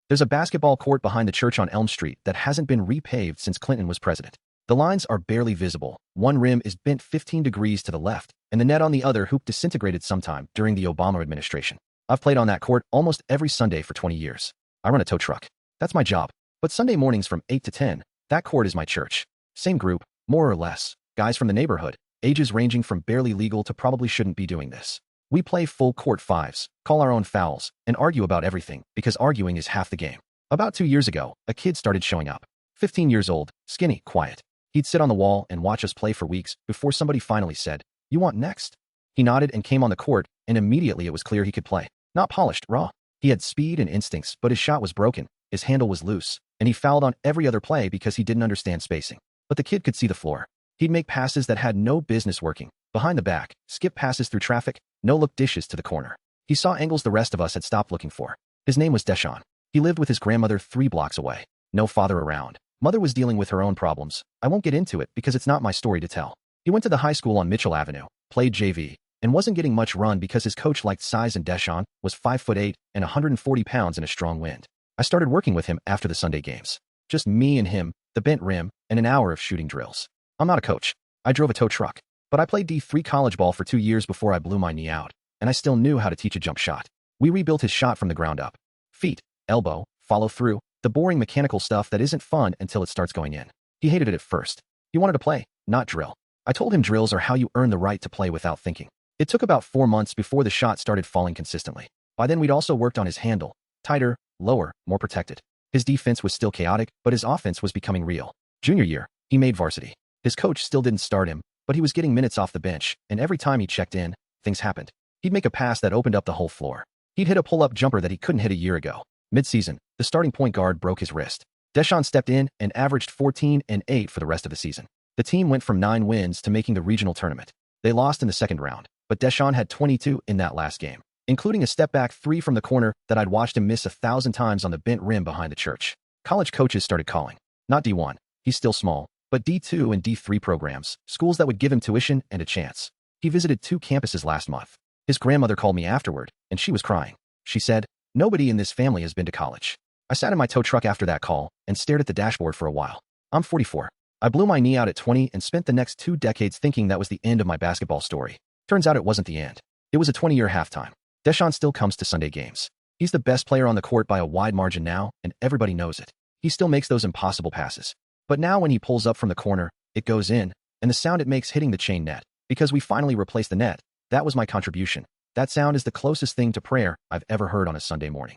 There's a basketball court behind the church on Elm Street that hasn't been repaved since Clinton was president. The lines are barely visible. One rim is bent 15 degrees to the left, and the net on the other hoop disintegrated sometime during the Obama administration. I've played on that court almost every Sunday for 20 years. I run a tow truck. That's my job. But Sunday mornings from 8 to 10, that court is my church. Same group, more or less. Guys from the neighborhood, ages ranging from barely legal to probably shouldn't be doing this. We play full court fives, call our own fouls, and argue about everything, because arguing is half the game. About 2 years ago, a kid started showing up. 15 years old, skinny, quiet. He'd sit on the wall and watch us play for weeks before somebody finally said, "You want next?" He nodded and came on the court, and immediately it was clear he could play. Not polished, raw. He had speed and instincts, but his shot was broken, his handle was loose, and he fouled on every other play because he didn't understand spacing. But the kid could see the floor. He'd make passes that had no business working, behind the back, skip passes through traffic, no-look dishes to the corner. He saw angles the rest of us had stopped looking for. His name was Deshaun. He lived with his grandmother 3 blocks away. No father around. Mother was dealing with her own problems. I won't get into it because it's not my story to tell. He went to the high school on Mitchell Avenue, played JV, and wasn't getting much run because his coach liked size, and Deshaun was 5'8" and 140 pounds in a strong wind. I started working with him after the Sunday games. Just me and him, the bent rim, and an hour of shooting drills. I'm not a coach. I drove a tow truck. But I played D3 college ball for 2 years before I blew my knee out, and I still knew how to teach a jump shot. We rebuilt his shot from the ground up. Feet, elbow, follow through, the boring mechanical stuff that isn't fun until it starts going in. He hated it at first. He wanted to play, not drill. I told him drills are how you earn the right to play without thinking. It took about 4 months before the shot started falling consistently. By then we'd also worked on his handle. Tighter, lower, more protected. His defense was still chaotic, but his offense was becoming real. Junior year, he made varsity. His coach still didn't start him, but he was getting minutes off the bench, and every time he checked in, things happened. He'd make a pass that opened up the whole floor. He'd hit a pull-up jumper that he couldn't hit a year ago. Mid-season, the starting point guard broke his wrist. Deshaun stepped in and averaged 14 and 8 for the rest of the season. The team went from 9 wins to making the regional tournament. They lost in the second round, but Deshaun had 22 in that last game, including a step-back 3 from the corner that I'd watched him miss 1,000 times on the bent rim behind the church. College coaches started calling. Not D1. He's still small. But D2 and D3 programs, schools that would give him tuition and a chance. He visited 2 campuses last month. His grandmother called me afterward, and she was crying. She said, "Nobody in this family has been to college." I sat in my tow truck after that call and stared at the dashboard for a while. I'm 44. I blew my knee out at 20 and spent the next 2 decades thinking that was the end of my basketball story. Turns out it wasn't the end. It was a 20-year halftime. Deshaun still comes to Sunday games. He's the best player on the court by a wide margin now, and everybody knows it. He still makes those impossible passes. But now when he pulls up from the corner, it goes in, and the sound it makes hitting the chain net, because we finally replaced the net, that was my contribution. That sound is the closest thing to prayer I've ever heard on a Sunday morning.